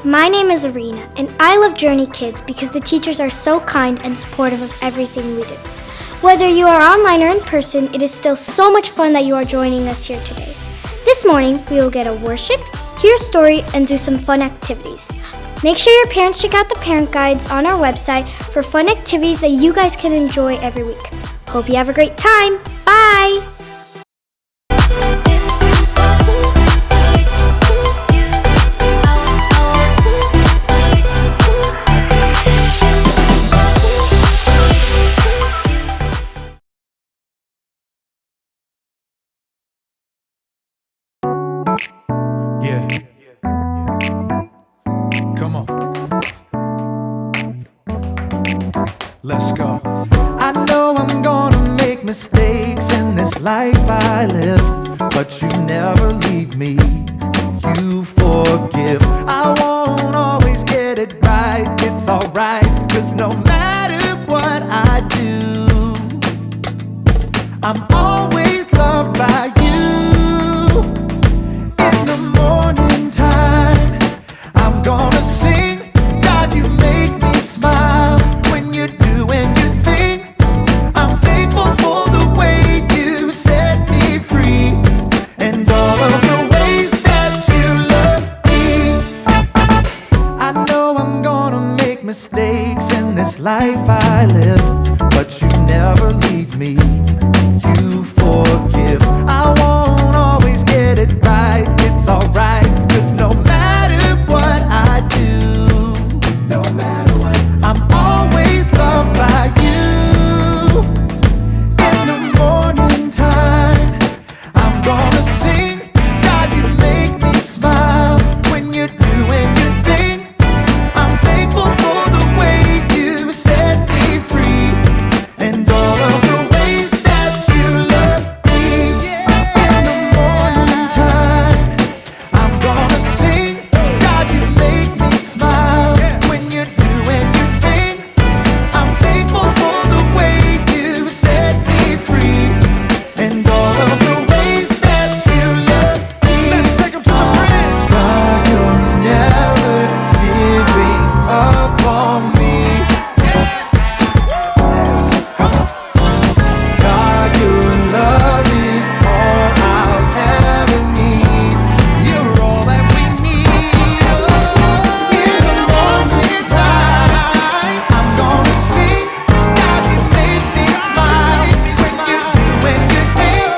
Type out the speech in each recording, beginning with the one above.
My name is Arena, and I love Journey Kids because the teachers are so kind and supportive of everything we do. Whether you are online or in person, it is still so much fun that you are joining us here today. This morning, we will get a worship, hear a story, and do some fun activities. Make sure your parents check out the parent guides on our website for fun activities that you guys can enjoy every week. Hope you have a great time. Bye! Yeah. Come on. Let's go. I know I'm gonna make mistakes in this life I live, but you never leave me. You forgive. I won't always get it right. It's alright, 'cause no matter what I do, I'm always loved by you. In the morning time, I'm gonna sing. God, you make me smile when you're doing your thing. I'm thankful for the way you set me free, and all of the ways that you love me. I know I'm gonna make mistakes in this life I live, but you never leave me. You forgive. I won't always get it right. It's alright, 'cause no matter what I do, no matter what, I'm always loved by you. In the morning time, I'm gonna sing. God, you make me smile when you're doing your thing. I'm thankful for the way you set me free, and all of the ways that you love me. In the morning time, I'm gonna sing. God, you make me smile when you're doing your thing. I'm thankful for the way you set me free, and all of the ways that you love me. Let's take 'em to the bridge. God, you're never giving up on me. God, your love is all I'll ever need. You're all that we need. In the morning time, I'm gonna sing. God, you make me smile when you're doing your thing.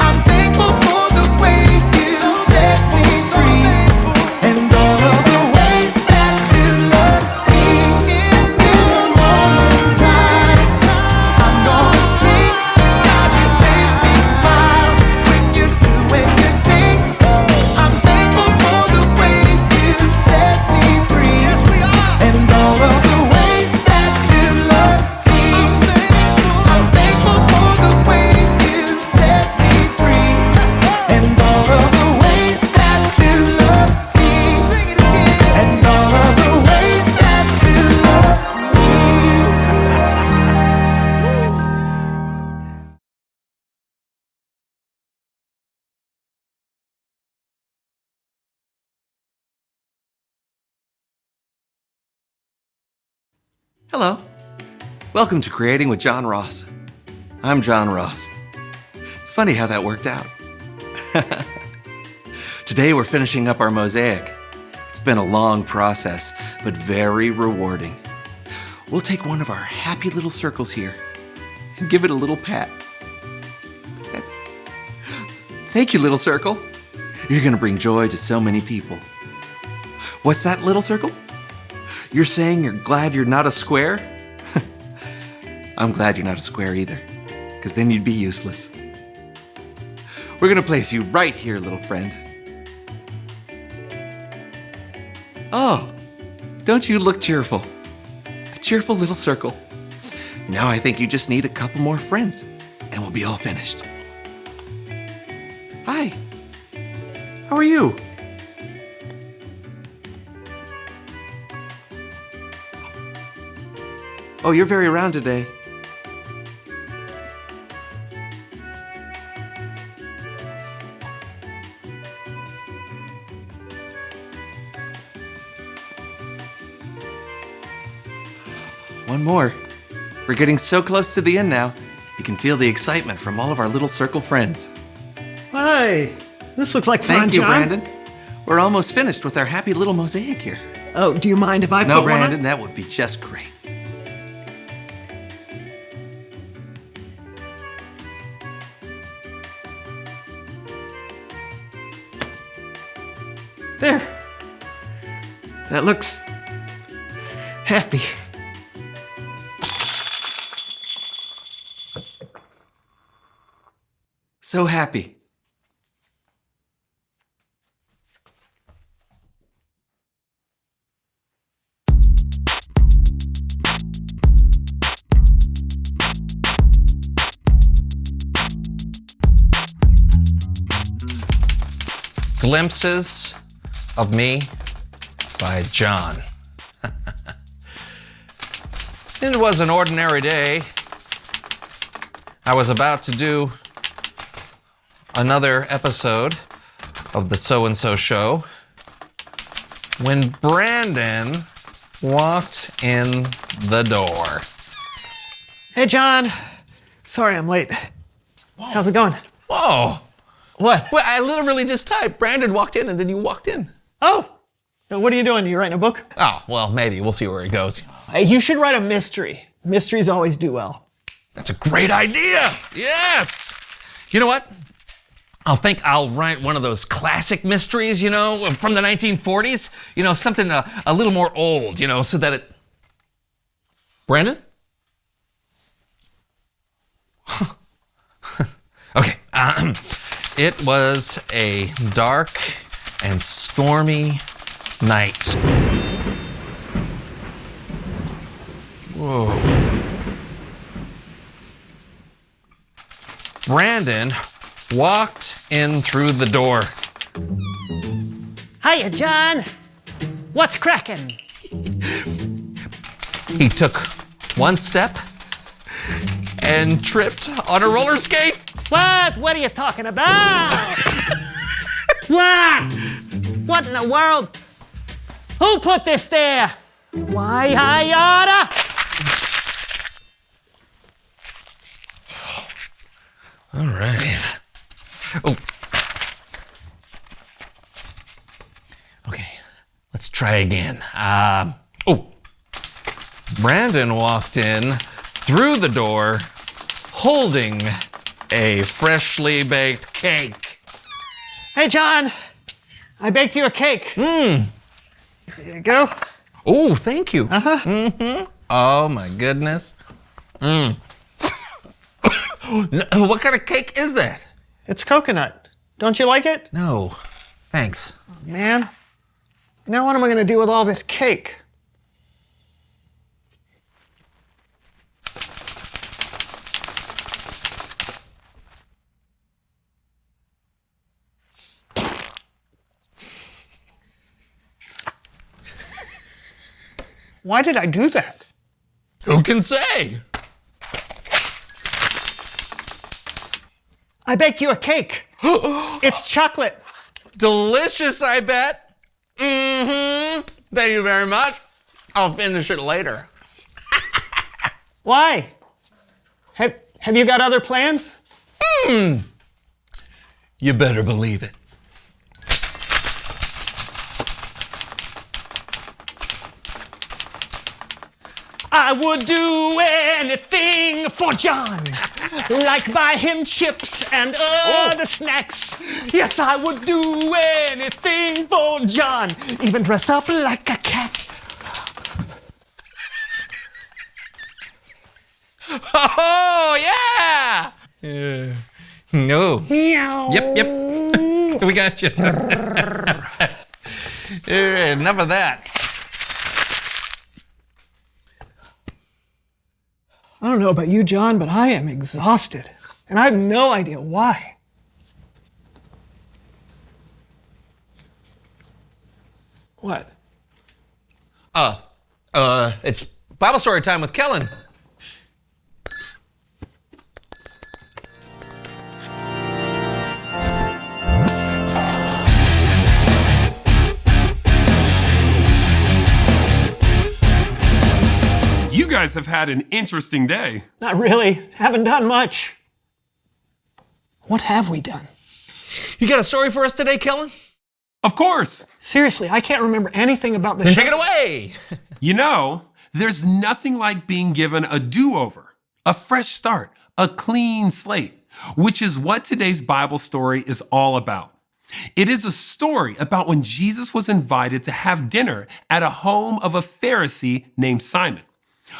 I'm thankful for the way you set me free, and all of the ways that you love me. In the morning time, I'm gonna sing. God, you make me smile when you're doing your thing. I'm thankful for the way you set me free. Yes, we are. And all of the ways that you love me. I'm thankful for the way you set me free. Let's go. And all of the ways that you love me. Sing it again. And all of the ways that you love me. Hello. Welcome to Creating with John Ross. I'm John Ross. It's funny how that worked out. Today we're finishing up our mosaic. It's been a long process, but very rewarding. We'll take one of our happy little circles here and give it a little pat. Thank you, little circle. You're going to bring joy to so many people. What's that, little circle? You're saying you're glad you're not a square? I'm glad you're not a square either, because then you'd be useless. We're going to place you right here, little friend. Oh, don't you look cheerful? A cheerful little circle. Now I think you just need a couple more friends, and we'll be all finished. Hi. How are you? Oh, you're very round today. One more. We're getting so close to the end now. You can feel the excitement from all of our little circle friends. Hey, this looks like fun, Thank you, John. Brandon. We're almost finished with our happy little mosaic here. Oh, do you mind if I No, put one on? Brandon, that would be just great. There. That looks happy. So happy. Glimpses of Me by John. It was an ordinary day. I was about to do another episode of the So-and-So Show when Brandon walked in the door. Hey, John. Sorry I'm late. How's it going? Whoa! What? Well, I literally just typed, Brandon walked in, and then you walked in. Oh, what are you doing? You writing a book? Oh, well, maybe. We'll see where it goes. Hey, you should write a mystery. Mysteries always do well. That's a great idea. Yes. You know what? I'll write one of those classic mysteries, you know, from the 1940s. You know, something a little more old, you know, so that it... Brandon? Okay. It was a dark and stormy night. Whoa. Brandon walked in through the door. Hiya, John. What's cracking? He took one step and tripped on a roller skate. What? What are you talking about? What? What in the world? Who put this there? Why, I oughta. All right. Oh. Okay, let's try again. Brandon walked in through the door holding a freshly baked cake. Hey, John. I baked you a cake. There you go. Oh, thank you. Uh-huh. Mm-hmm. Oh, my goodness. What kind of cake is that? It's coconut. Don't you like it? No, thanks. Man. Now what am I going to do with all this cake? Why did I do that? Who can say? I baked you a cake. It's chocolate. Delicious, I bet. Mm-hmm. Thank you very much. I'll finish it later. Why? Have you got other plans? You better believe it. I would do anything for John, like buy him chips and other snacks. Yes, I would do anything for John, even dress up like a cat. Oh, yeah! Yeah. No. Meow. Yep. We got you. Enough of that. I don't know about you, John, but I am exhausted, and I have no idea why. What? It's Bible story time with Kellen. You guys have had an interesting day. Not really. Haven't done much. What have we done? You got a story for us today, Kellen? Of course. Seriously, I can't remember anything about this Then show. take it away. You know, there's nothing like being given a do-over, a fresh start, a clean slate, which is what today's Bible story is all about. It is a story about when Jesus was invited to have dinner at a home of a Pharisee named Simon.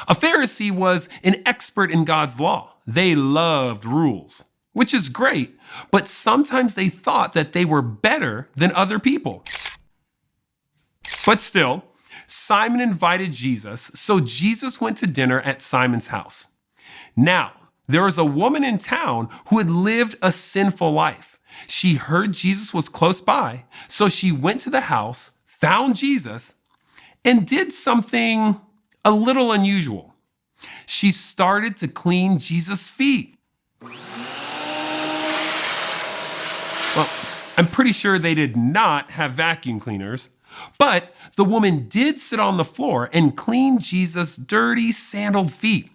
A Pharisee was an expert in God's law. They loved rules, which is great, but sometimes they thought that they were better than other people. But still, Simon invited Jesus, so Jesus went to dinner at Simon's house. Now, there was a woman in town who had lived a sinful life. She heard Jesus was close by, so she went to the house, found Jesus, and did something a little unusual. She started to clean Jesus' feet. Well, I'm pretty sure they did not have vacuum cleaners, but the woman did sit on the floor and clean Jesus' dirty, sandaled feet.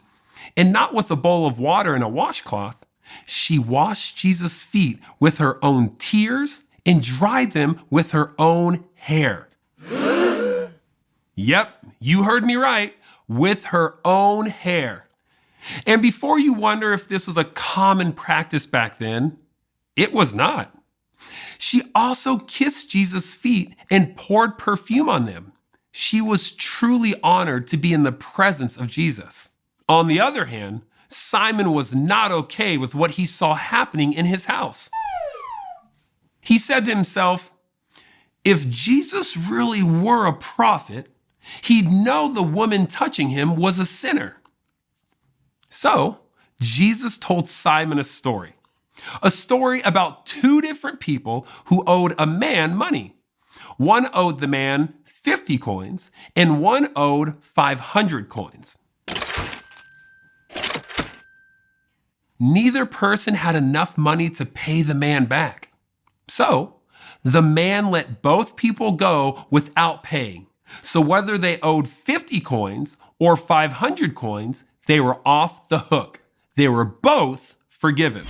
And not with a bowl of water and a washcloth. She washed Jesus' feet with her own tears and dried them with her own hair. Yep, you heard me right, with her own hair. And before you wonder if this was a common practice back then, it was not. She also kissed Jesus' feet and poured perfume on them. She was truly honored to be in the presence of Jesus. On the other hand, Simon was not okay with what he saw happening in his house. He said to himself, if Jesus really were a prophet, he'd know the woman touching him was a sinner. So, Jesus told Simon a story about two different people who owed a man money. One owed the man 50 coins and one owed 500 coins. Neither person had enough money to pay the man back. So, the man let both people go without paying. So whether they owed 50 coins or 500 coins, they were off the hook. They were both forgiven.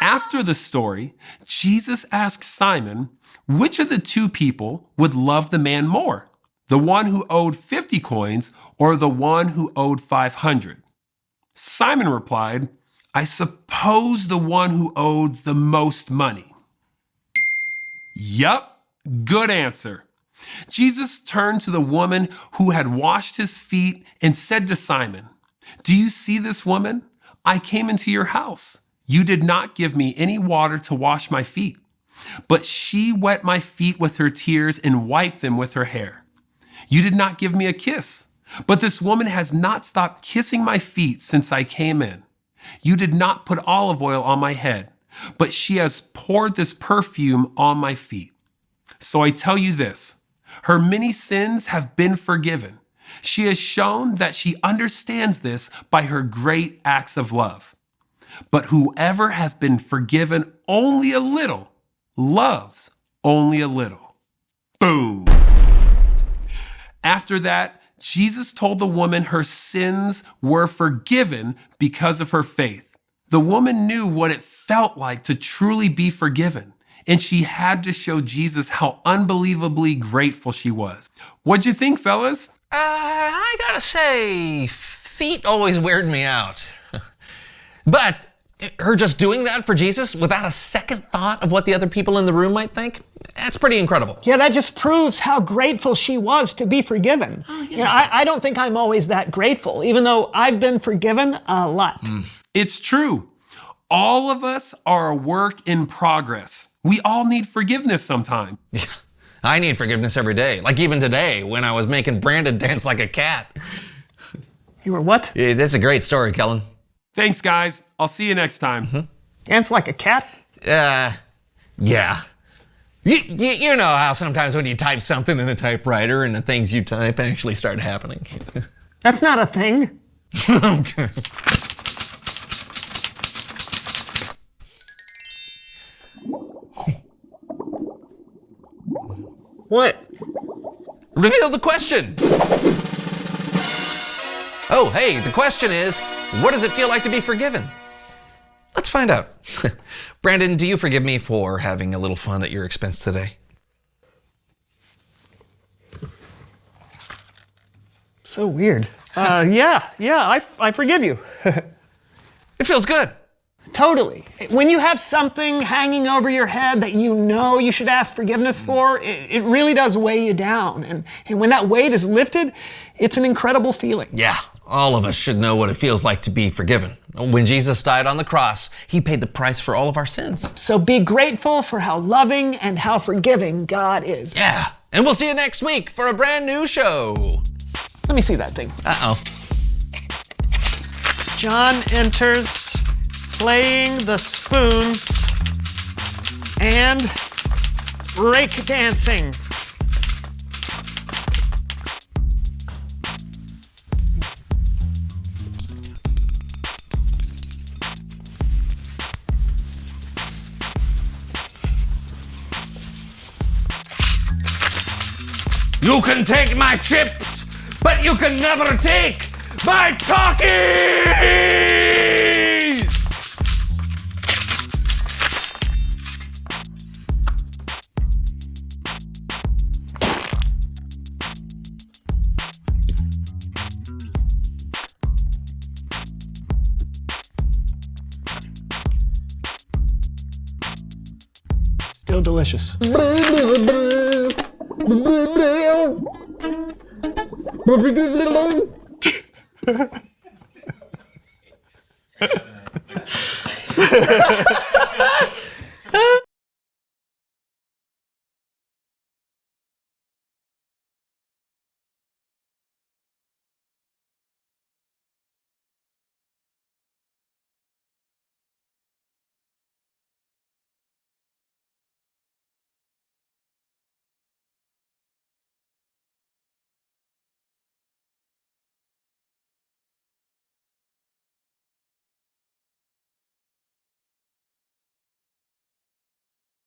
After the story, Jesus asked Simon, which of the two people would love the man more? The one who owed 50 coins or the one who owed 500? Simon replied, I suppose the one who owed the most money. Yup, good answer. Jesus turned to the woman who had washed his feet and said to Simon, do you see this woman? I came into your house. You did not give me any water to wash my feet, but she wet my feet with her tears and wiped them with her hair. You did not give me a kiss, but this woman has not stopped kissing my feet since I came in. You did not put olive oil on my head, but she has poured this perfume on my feet. So I tell you this, her many sins have been forgiven. She has shown that she understands this by her great acts of love. But whoever has been forgiven only a little loves only a little. Boom. After that, Jesus told the woman her sins were forgiven because of her faith. The woman knew what it felt like to truly be forgiven, and she had to show Jesus how unbelievably grateful she was. What'd you think, fellas? I gotta say, feet always weird me out. But her just doing that for Jesus without a second thought of what the other people in the room might think, that's pretty incredible. Yeah, that just proves how grateful she was to be forgiven. Oh, yeah. You know, I don't think I'm always that grateful, even though I've been forgiven a lot. It's true. All of us are a work in progress. We all need forgiveness sometime. Yeah, I need forgiveness every day. Like even today when I was making Brandon dance like a cat. You were what? Yeah, that's a great story, Kellen. Thanks, guys. I'll see you next time. Dance like a cat? Yeah. You know how sometimes when you type something in a typewriter and the things you type actually start happening. That's not a thing. Okay. What? Reveal the question. Oh, hey, the question is, what does it feel like to be forgiven? Let's find out. Brandon, do you forgive me for having a little fun at your expense today? So weird. Yeah, I forgive you. It feels good. Totally. When you have something hanging over your head that you know you should ask forgiveness for, it really does weigh you down. And when that weight is lifted, it's an incredible feeling. Yeah, all of us should know what it feels like to be forgiven. When Jesus died on the cross, he paid the price for all of our sins. So be grateful for how loving and how forgiving God is. Yeah, and we'll see you next week for a brand new show. Let me see that thing. Uh-oh. John enters playing the spoons and rake dancing. You can take my chips, but you can never take my talkies! Still delicious.